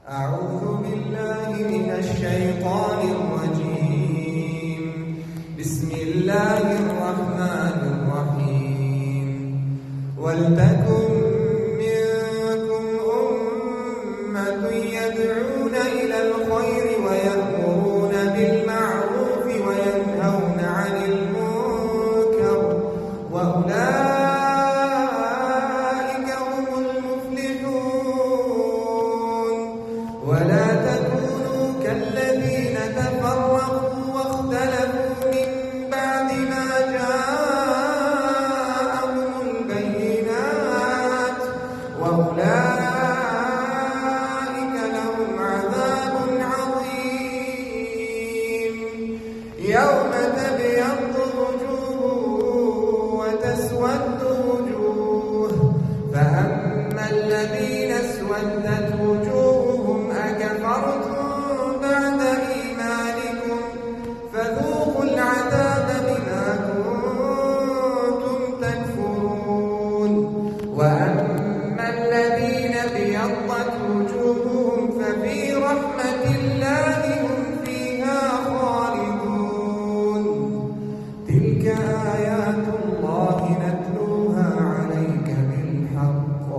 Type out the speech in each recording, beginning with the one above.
أعوذ بالله من الشيطان الرجيم. بسم الله الرحمن الرحيم. ولتكن منكم أمة يدعون إلى الخير ويأمرون بالمعروف وينهون عن المنكر وأولئك هم المفلحون. ولا تكونوا كالذين تفرقوا واختلفوا من بعد ما جاءهم البينات وأولئك لهم عذاب عظيم. يوم تبيض وجوه وتسود وجوه، فأما الذين اسودت وجوههم أكفرتم بعد إيمانكم فذوقوا العذاب بما كنتم تكفرون. وأما الذين ابيضت وجوههم ففي رحمة الله هم فيها خالدون. تلك آيات الله نتلوها عليك بالحق،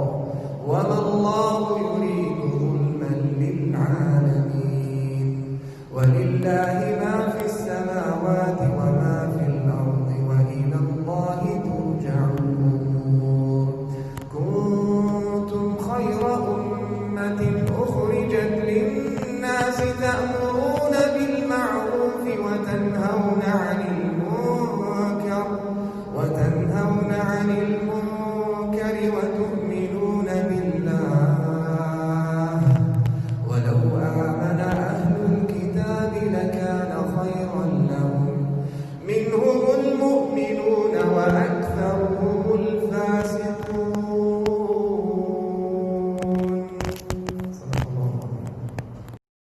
وما الله يريد ظلما للعالمين. ولله ما في السماوات وما في الأرض، وإلى الله ترجع الأمور. كنتم خير أمة أخرجت للناس تأمرون بالمعروف وتنهون عن المنكر وتؤمنون بالله. ولو آمن أهل الكتاب لكان خيرا لهم، منهم المؤمنون